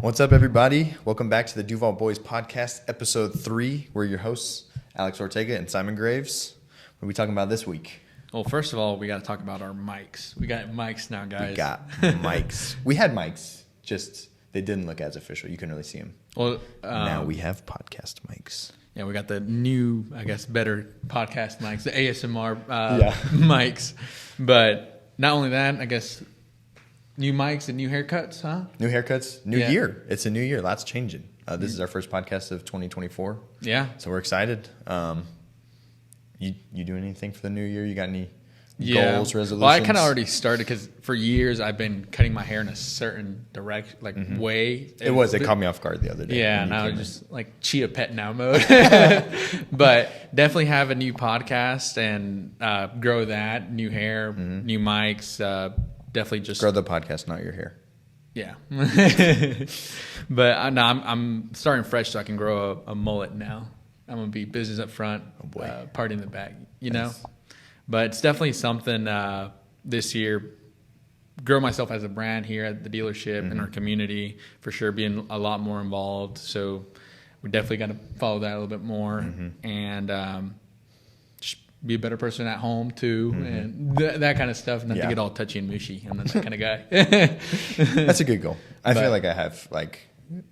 What's up, everybody? Welcome back to the Duvall Boyz podcast, episode 3. We're your hosts, Alex Ortega and Simon Graves. What are we talking about this week? Well, first of all, we got to talk about our mics. We got mics now, guys. We got mics. We had mics, just they didn't look as official. You couldn't really see them. Well, now we have podcast mics. Yeah, we got the new, I guess, better podcast mics, the ASMR mics. But not only that, I guess new mics and new haircuts, huh? New haircuts, new year. It's a new year. Lots changing. This is our first podcast of 2024. Yeah. So we're excited. You doing anything for the new year? You got any goals, resolutions? Well, I kind of already started because for years I've been cutting my hair in a certain direction, way. It caught me off guard the other day. Yeah, now I'm just like cheetah pet now mode. But definitely have a new podcast and grow that. New hair, new mics. Definitely just grow the podcast, not your hair. Yeah. But no, I'm starting fresh so I can grow a mullet now. I'm going to be business up front, party in the back, you know? But it's definitely something this year, grow myself as a brand here at the dealership in our community, for sure, being a lot more involved. So we definitely got to follow that a little bit more and just be a better person at home too and that kind of stuff. Not to get all touchy and mushy. I'm not that kind of guy. That's a good goal. I feel like I have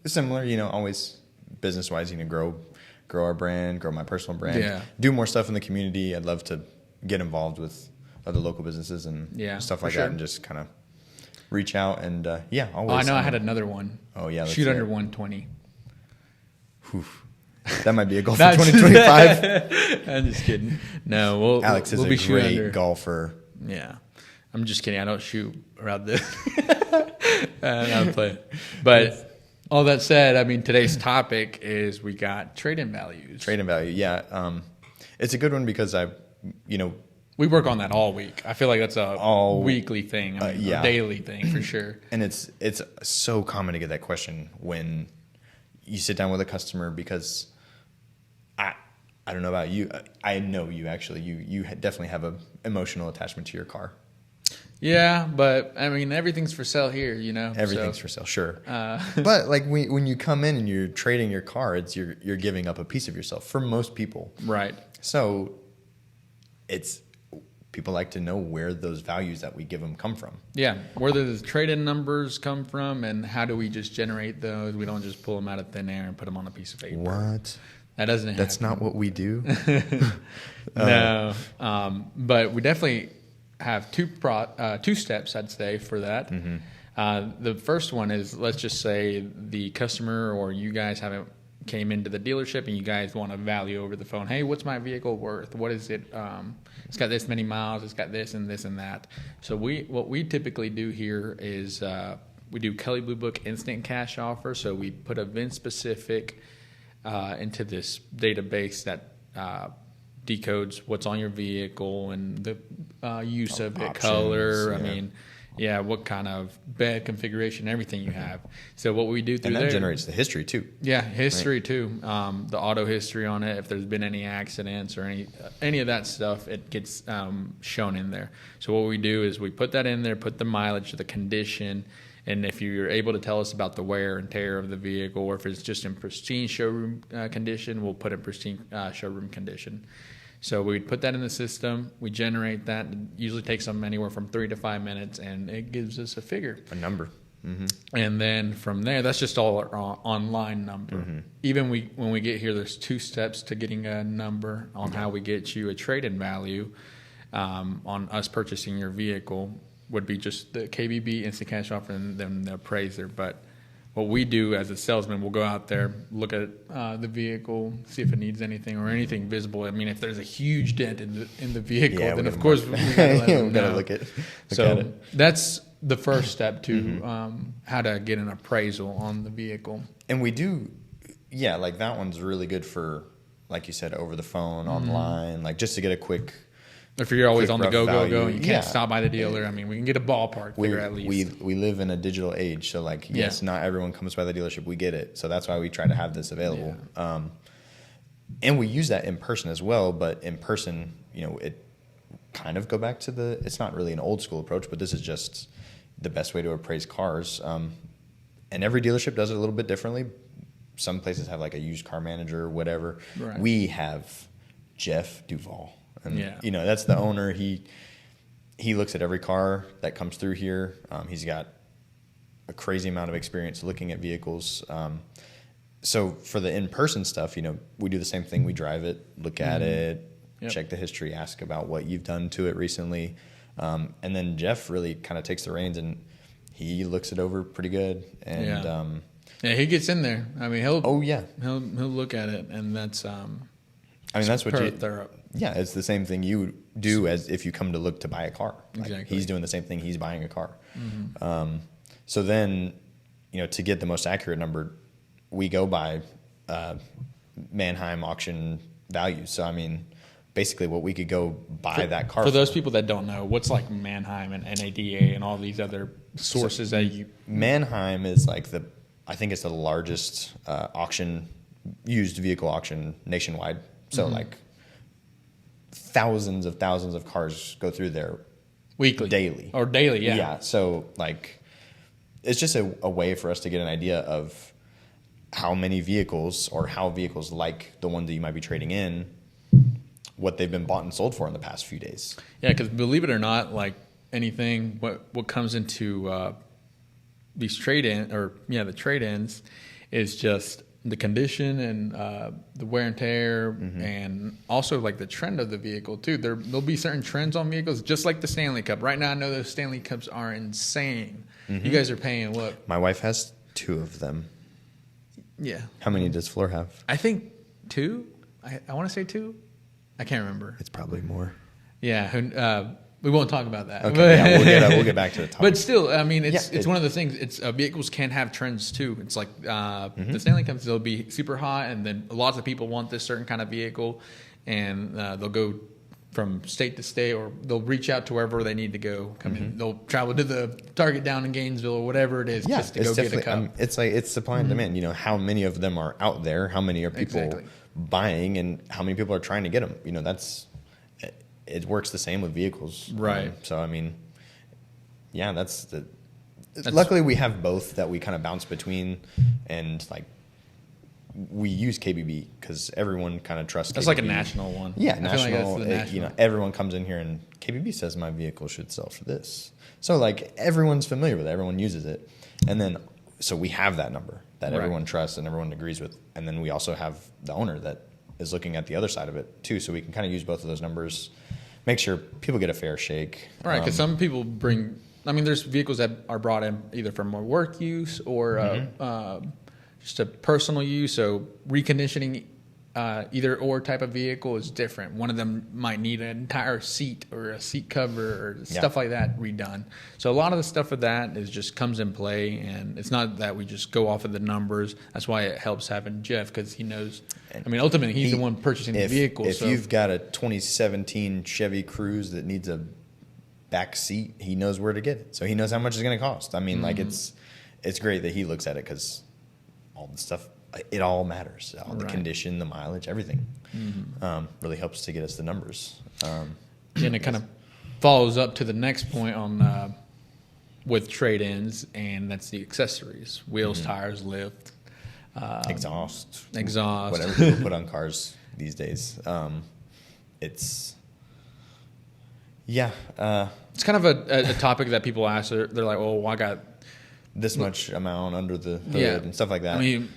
similar, always business-wise, grow our brand, grow my personal brand, do more stuff in the community. I'd love to get involved with other local businesses and stuff like that, and just kind of reach out and always. Oh, I know I had another one. Oh yeah, shoot under 120. Whew. That might be a goal for 2025. I'm just kidding. No, Alex is we'll a great golfer. Yeah, I'm just kidding. I don't shoot around this. I'm playing, but. All that said, I mean, today's topic is we got trade-in values. Trade-in value, yeah. It's a good one because we work on that all week. I feel like that's a weekly thing, a daily thing for sure. And it's so common to get that question when you sit down with a customer because I don't know about you. I know you actually. You definitely have an emotional attachment to your car. Yeah, but I mean, everything's for sale here, Everything's for sale, sure. But when you come in and you're trading your car, you're giving up a piece of yourself for most people. Right. So people like to know where those values that we give them come from. Yeah, where the trade-in numbers come from and how do we just generate those? We don't just pull them out of thin air and put them on a piece of paper. What? That doesn't happen. That's not what we do. No, but we definitely have two steps, I'd say, for that. The first one is, let's just say the customer or you guys haven't came into the dealership and you guys want a value over the phone. Hey, what's my vehicle worth? What is it? It's got this many miles. It's got this and this and that. So what we typically do here is we do Kelley Blue Book instant cash offer. So we put a VIN specific into this database that decodes what's on your vehicle and the use of it, color. I mean, what kind of bed configuration, everything you have. So what we do through and that generates the history too. Yeah, history too. The auto history on it. If there's been any accidents or any of that stuff, it gets shown in there. So what we do is we put that in there, put the mileage, the condition. And if you're able to tell us about the wear and tear of the vehicle, or if it's just in pristine showroom condition, we'll put it in pristine showroom condition. So we put that in the system. We generate that. It usually takes them anywhere from 3 to 5 minutes, and it gives us a figure. A number. And then from there, that's just all our online number. Even when we get here, there's 2 steps to getting a number on how we get you a trade-in value on us purchasing your vehicle. Would be just the KBB instant cash offer and then the appraiser. But what we do as a salesman, we'll go out there, look at the vehicle, see if it needs anything or anything visible. I mean, if there's a huge dent in the vehicle, then of course we gotta let them know. Look at so it. that's the first step to how to get an appraisal on the vehicle. And we do, that one's really good for, like you said, over the phone, online, just to get a quick. If you're always on the go, and you can't stop by the dealer, I mean, we can get a ballpark figure at least. We live in a digital age, so yes, not everyone comes by the dealership. We get it, so that's why we try to have this available. Yeah. And we use that in person as well, but in person, it kind of go back to it's not really an old school approach, but this is just the best way to appraise cars. and every dealership does it a little bit differently. Some places have like a used car manager or whatever. Right. We have Jeff Duvall, and Yeah. you know, that's the owner. He looks at every car that comes through here. He's got a crazy amount of experience looking at vehicles. So for the in-person stuff, you know, we do the same thing. We drive it, look at it, check the history, ask about what you've done to it recently. And then Jeff really kind of takes the reins and he looks it over pretty good. And yeah, he gets in there. I mean, he'll look at it, and that's I mean, that's what thorough. Yeah, it's the same thing you do as if you come to look to buy a car. Like, exactly. He's doing the same thing. He's buying a car. So then, you know, to get the most accurate number, we go by Manheim auction values. So, I mean, basically what we could go buy that car for. Those people that don't know, what's like Manheim and NADA and all these other sources that you... Manheim is like I think it's the largest used vehicle auction nationwide. So like thousands of cars go through there weekly, daily. Yeah. So like, it's just a way for us to get an idea of how many vehicles or how vehicles like the one that you might be trading in, what they've been bought and sold for in the past few days. Yeah, because believe it or not, like anything, what comes into these the trade-ins is just the condition and the wear and tear, and also like the trend of the vehicle too. There'll be certain trends on vehicles, just like the Stanley Cup. Right now, I know those Stanley Cups are insane. You guys are paying what? My wife has 2 of them. Yeah. How many does Floor have? I think 2. I want to say 2. I can't remember. It's probably more. Yeah. We won't talk about that. Okay. Yeah, we'll get back to the topic. But still, I mean, it's one of the things. It's vehicles can have trends too. It's like the Stanley Cups. They'll be super hot, and then lots of people want this certain kind of vehicle, and they'll go from state to state, or they'll reach out to wherever they need to go. They'll travel to the Target down in Gainesville or whatever it is, just to go get a cup. It's like it's supply and demand. You know, how many of them are out there? How many are people buying, and how many people are trying to get them? You know, it works the same with vehicles, right? So I mean, yeah, that's luckily we have both that we kind of bounce between, and like we use KBB because everyone kind of trusts. That's KBB. Like a national one. Yeah, national. You know, everyone comes in here and KBB says my vehicle should sell for this. So like everyone's familiar with it, everyone uses it, and then so we have that number that everyone trusts and everyone agrees with, and then we also have the owner that is looking at the other side of it too, so we can kind of use both of those numbers, make sure people get a fair shake. Right, because some people bring. I mean, there's vehicles that are brought in either for more work use or just a personal use. So reconditioning either or type of vehicle is different. One of them might need an entire seat or a seat cover or stuff like that redone. So a lot of the stuff with that is just comes in play, and it's not that we just go off of the numbers. That's why it helps having Jeff, because he knows. I mean, ultimately, he's the one purchasing the vehicle. If you've got a 2017 Chevy Cruze that needs a back seat, he knows where to get it. So he knows how much it's going to cost. I mean, like it's great that he looks at it, because all the stuff, it all matters. All the condition, the mileage, everything really helps to get us the numbers. And it kind of follows up to the next point on with trade-ins, and that's the accessories: wheels, tires, lift, exhaust, whatever people put on cars these days. It's kind of a topic that people ask. They're like, "Oh, I got this much amount under the hood and stuff like that." I mean,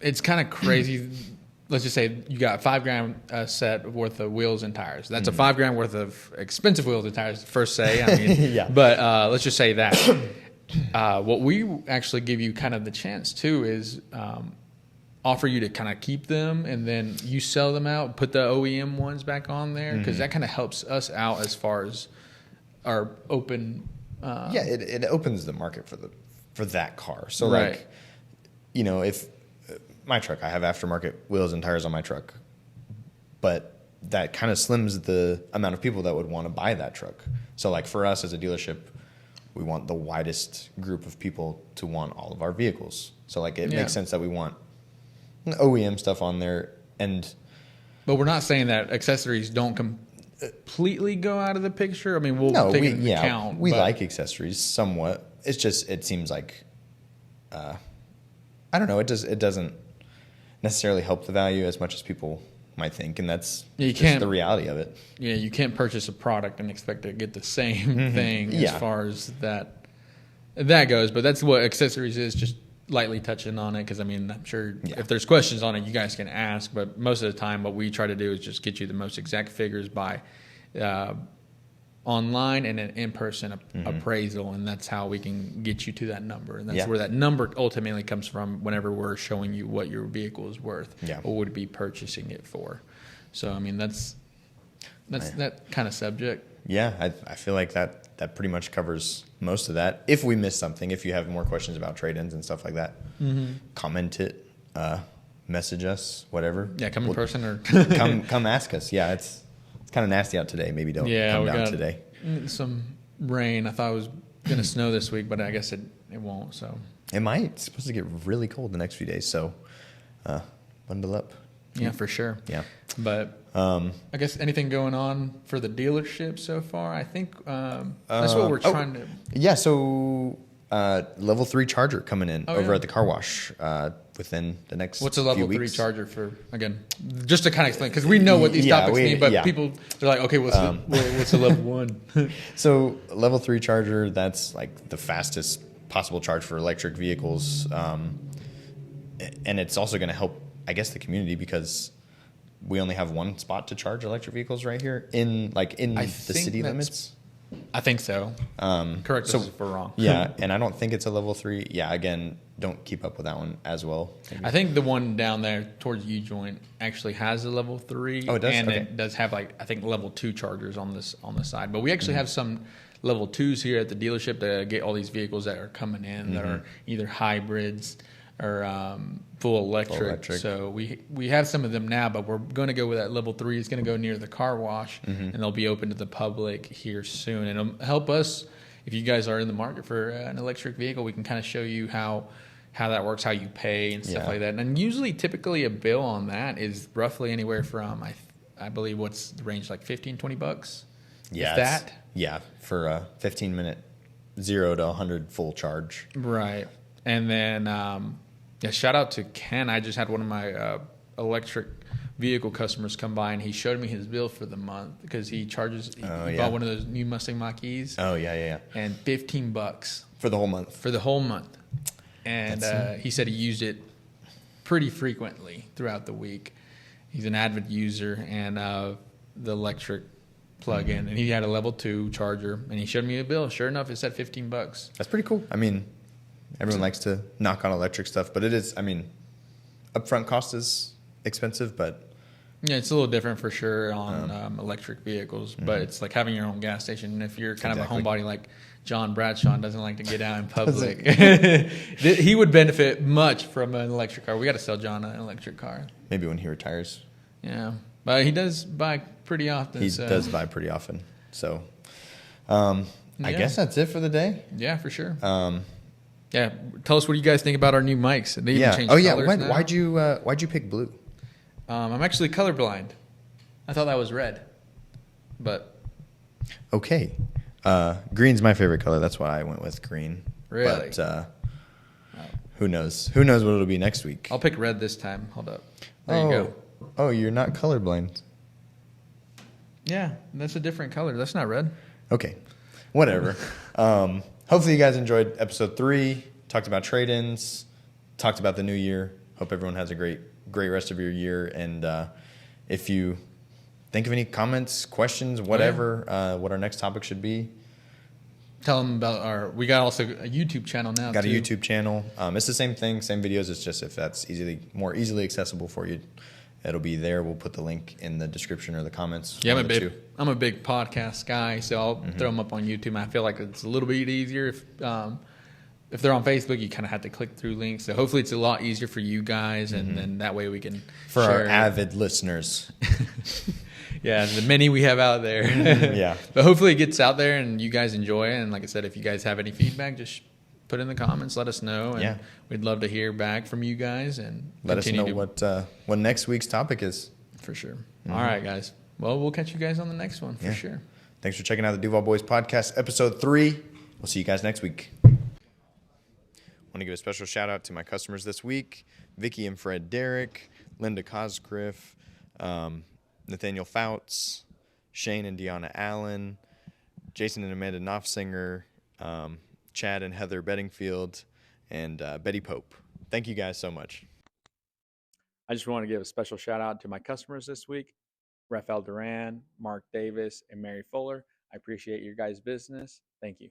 it's kind of crazy. Let's just say you got $5,000 set worth of wheels and tires. That's a $5,000 worth of expensive wheels and tires. First say, I mean, but let's just say that. What we actually give you kind of the chance to is offer you to kind of keep them, and then you sell them out, put the OEM ones back on there, because that kind of helps us out as far as our open. It opens the market for that car. So like, you know, if my truck, I have aftermarket wheels and tires on my truck, but that kind of slims the amount of people that would want to buy that truck. So like for us as a dealership, we want the widest group of people to want all of our vehicles. So like it makes sense that we want OEM stuff on there. But we're not saying that accessories don't completely go out of the picture. I mean, we'll take it into account. We like accessories somewhat. It's just, it seems like I don't know. It doesn't necessarily help the value as much as people might think, and that's just the reality of it. Yeah, you can't purchase a product and expect to get the same thing as far as that goes. But that's what accessories is, just lightly touching on it, because I mean, I'm sure if there's questions on it, you guys can ask. But most of the time, what we try to do is just get you the most exact figures by online and an in-person appraisal, and that's how we can get you to that number. And that's where that number ultimately comes from whenever we're showing you what your vehicle is worth or would be purchasing it for. So, I mean, that's that kind of subject. Yeah, I feel like that pretty much covers most of that. If we missed something, if you have more questions about trade-ins and stuff like that, comment it, message us, whatever. Yeah, come in person or come ask us. Yeah, it's kind of nasty out today. Maybe don't come down today. Some rain. I thought it was going to snow this week, but I guess it won't. So it might. It's supposed to get really cold the next few days. So bundle up. Yeah, for sure. Yeah. But I guess anything going on for the dealership so far? I think that's what we're trying to. Yeah. So level 3 charger coming in over at the car wash within the next. What's a level 3 charger for? Again, just to kind of explain, because we know what these topics mean, but people they're like, okay, what's the level 1? So level 3 charger, that's like the fastest possible charge for electric vehicles, and it's also going to help, I guess, the community, because we only have one spot to charge electric vehicles right here in the city limits. I think so. Correct us if we're wrong. Yeah, and I don't think it's a level 3. Yeah, again, don't keep up with that one as well. Maybe. I think the one down there towards U-joint actually has a level 3. Oh, it does? And it does have, I think, level 2 chargers on the side. But we actually have some level 2s here at the dealership to get all these vehicles that are coming in that are either hybrids or full electric. So we have some of them now, but we're going to go with that level 3. It's going to go near the car wash, and they'll be open to the public here soon. And it'll help us, if you guys are in the market for an electric vehicle, we can kind of show you how that works, how you pay and stuff like that. And usually, typically, a bill on that is roughly anywhere from, I believe, what's the range, like $15-$20? Yeah. For a 15-minute 0 to 100 full charge. Right. And then, shout out to Ken. I just had one of my electric vehicle customers come by, and he showed me his bill for the month because he charges. He bought one of those new Mustang Mach-E's. Oh, yeah. And $15 for the whole month. For the whole month. And he said he used it pretty frequently throughout the week. He's an avid user, and the electric plug-in, and he had a level 2 charger, and he showed me a bill. Sure enough, it said $15. That's pretty cool. I mean, everyone likes to knock on electric stuff, but it is, I mean, upfront cost is expensive, but... Yeah, it's a little different for sure on electric vehicles, but it's like having your own gas station. And if you're kind of a homebody like John Bradshaw doesn't like to get out in public, he would benefit much from an electric car. We got to sell John an electric car. Maybe when he retires. Yeah, but he does buy pretty often. He does buy pretty often. So I guess that's it for the day. Yeah, for sure. Yeah, tell us what you guys think about our new mics. They even changed colors now. Why'd you pick blue? I'm actually colorblind. I thought that was red, but okay. Green's my favorite color. That's why I went with green. Really? But who knows? Who knows what it'll be next week? I'll pick red this time. Hold up. There you go. Oh, you're not colorblind. Yeah, that's a different color. That's not red. Okay, whatever. Hopefully you guys enjoyed episode 3. Talked about trade-ins. Talked about the new year. Hope everyone has a great rest of your year. And if you think of any comments, questions, whatever, what our next topic should be, tell them about we got also a YouTube channel now. Got a YouTube channel. It's the same thing, same videos. It's just if that's more easily accessible for you, it'll be there. We'll put the link in the description or the comments. Yeah, I'm a big podcast guy, so I'll throw them up on YouTube. I feel like it's a little bit easier if they're on Facebook. You kind of have to click through links. So hopefully it's a lot easier for you guys, and then that way we can for share our avid listeners. Yeah, the many we have out there. Yeah, but hopefully it gets out there and you guys enjoy it. And like I said, if you guys have any feedback, just put in the comments, let us know, and we'd love to hear back from you guys and let us know what next week's topic is. For sure. All right, guys. Well, we'll catch you guys on the next one for sure. Thanks for checking out the Duvall Boyz podcast, episode 3. We'll see you guys next week. Want want to give a special shout out to my customers this week: Vicky and Fred Derrick, Linda Cosgriff, Nathaniel Fouts, Shane and Deanna Allen, Jason and Amanda Knopfsinger, Chad and Heather Bedingfield, and Betty Pope. Thank you guys so much. I just want to give a special shout out to my customers this week: Rafael Duran, Mark Davis, and Mary Fuller. I appreciate your guys' business. Thank you.